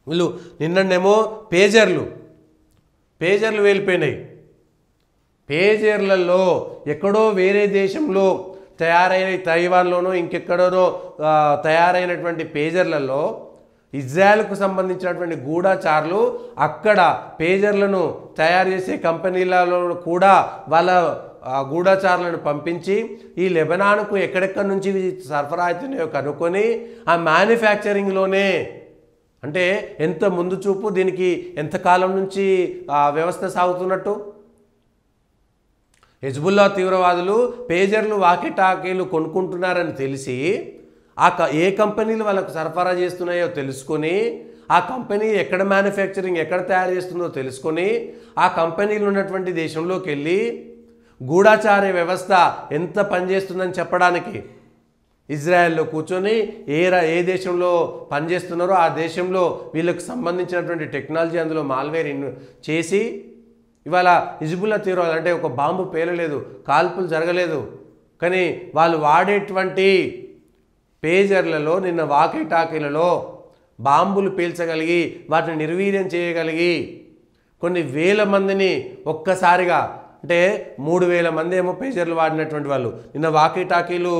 వీళ్ళు నిన్ననేమో పేజర్లు వెళ్ళిపోయినాయి. పేజర్లలో ఎక్కడో వేరే దేశంలో తయారైన తైవాన్లోనో ఇంకెక్కడోనో తయారైనటువంటి పేజర్లలో ఇజ్రాయెల్కు సంబంధించినటువంటి గూఢచారులు అక్కడ పేజర్లను తయారు చేసే కంపెనీలలో కూడా వాళ్ళ గూఢచారులను పంపించి ఈ లెబనాన్కు ఎక్కడెక్కడి నుంచి సరఫరా అవుతున్నాయో కనుక్కొని ఆ మ్యానుఫ్యాక్చరింగ్లోనే, అంటే ఎంత ముందు చూపు, దీనికి ఎంతకాలం నుంచి వ్యవస్థ సాగుతున్నట్టు. హెజ్బుల్లా తీవ్రవాదులు పేజర్లు వాకీటాకీలు కొనుక్కుంటున్నారని తెలిసి ఏ కంపెనీలు వాళ్ళకు సరఫరా చేస్తున్నాయో తెలుసుకొని, ఆ కంపెనీ ఎక్కడ మ్యానుఫ్యాక్చరింగ్ ఎక్కడ తయారు చేస్తుందో తెలుసుకొని ఆ కంపెనీలు ఉన్నటువంటి దేశంలోకి వెళ్ళి గూఢచార వ్యవస్థ ఎంత పనిచేస్తుందని చెప్పడానికి ఇజ్రాయెల్లో కూర్చొని ఏ దేశంలో పనిచేస్తున్నారో ఆ దేశంలో వీళ్ళకు సంబంధించినటువంటి టెక్నాలజీ అందులో మాల్వేర్ చేసి ఇవాళ హిజ్బుల్లా తీవ్రవాదులు, అంటే ఒక బాంబు పేలలేదు, కాల్పులు జరగలేదు, కానీ వాళ్ళు వాడేటువంటి పేజర్లలో నిన్న వాకీటాకీలలో బాంబులు పేల్చగలిగి వాటిని నిర్వీర్యం చేయగలిగి కొన్ని వేల మందిని ఒక్కసారిగా, అంటే 3000 మంది ఏమో పేజర్లు వాడినటువంటి వాళ్ళు, నిన్న వాకీటాకీలు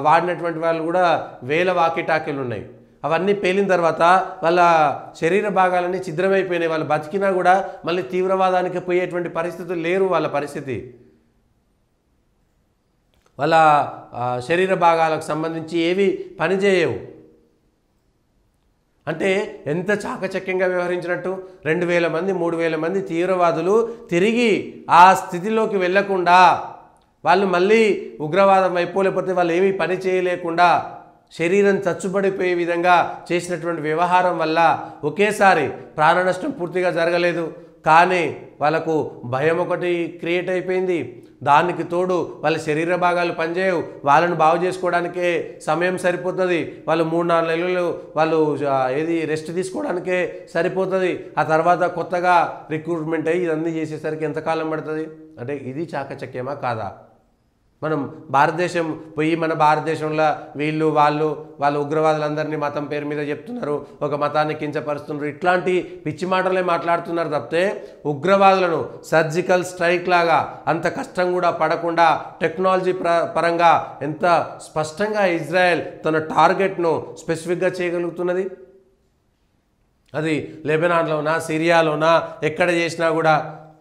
వాడినటువంటి వాళ్ళు కూడా వేల వాకీటాకీలు ఉన్నాయి. అవన్నీ పేలిన తర్వాత వాళ్ళ శరీర భాగాలన్నీ ఛిద్రమైపోయినాయి. వాళ్ళు బతికినా కూడా మళ్ళీ తీవ్రవాదానికి పోయేటువంటి పరిస్థితులు లేరు. వాళ్ళ పరిస్థితి, వాళ్ళ శరీర భాగాలకు సంబంధించి ఏవి పనిచేయవు. అంటే ఎంత చాకచక్యంగా వ్యవహరించినట్టు. 2000 మంది 3000 మంది తీవ్రవాదులు తిరిగి ఆ స్థితిలోకి వెళ్లకుండా, వాళ్ళు మళ్ళీ ఉగ్రవాదం వైపు లేకపోతే వాళ్ళు ఏమీ పని చేయలేకుండా శరీరం చచ్చుబడిపోయే విధంగా చేసినటువంటి వ్యవహారం వల్ల ఒకేసారి ప్రాణ నష్టం పూర్తిగా జరగలేదు, కానీ వాళ్ళకు భయం ఒకటి క్రియేట్ అయిపోయింది. దానికి తోడు వాళ్ళ శరీర భాగాలు పనిచేయవు, వాళ్ళను బాగు చేసుకోవడానికే సమయం సరిపోతుంది. వాళ్ళు 3-4 నెలలు వాళ్ళు రెస్ట్ తీసుకోవడానికే సరిపోతుంది. ఆ తర్వాత కొత్తగా రిక్రూట్మెంట్ అయ్యి ఇదన్నీ చేసేసరికి ఎంతకాలం పడుతుంది? అంటే ఇది చాకచక్యమా కాదా? మనం భారతదేశం పోయి మన భారతదేశంలో వాళ్ళు ఉగ్రవాదులందరినీ మతం పేరు మీద చెప్తున్నారు, ఒక మతాన్ని కించపరుస్తున్నారు, ఇట్లాంటి పిచ్చి మాటలే మాట్లాడుతున్నారు తప్పితే ఉగ్రవాదులను సర్జికల్ స్ట్రైక్ లాగా అంత కష్టం కూడా పడకుండా టెక్నాలజీ పరంగా ఎంత స్పష్టంగా ఇజ్రాయెల్ తన టార్గెట్ను స్పెసిఫిక్గా చేయగలుగుతున్నది. అది లెబనాన్లోనా సిరియాలోనా ఎక్కడ చేసినా కూడా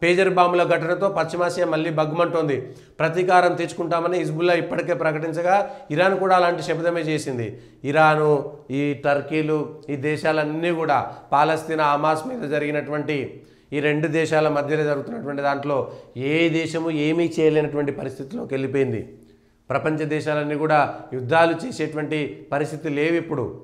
పేజర్ బాంబుల ఘటనతో పశ్చిమాసియా మళ్ళీ బగ్గుమంటోంది. ప్రతీకారం తెచ్చుకుంటామని హిజ్బుల్లా ఇప్పటికే ప్రకటించగా ఇరాన్ కూడా అలాంటి శబ్దమే చేసింది. ఇరాను, ఈ టర్కీలు, ఈ దేశాలన్నీ కూడా పాలస్తీనా హమాస్ మీద జరిగినటువంటి ఈ 2 దేశాల మధ్యలో జరుగుతున్నటువంటి దాంట్లో ఏ దేశము ఏమీ చేయలేనటువంటి పరిస్థితిలోకి వెళ్ళిపోయింది. ప్రపంచ దేశాలన్నీ కూడా యుద్ధాలు చేసేటువంటి పరిస్థితి లేవు ఇప్పుడు.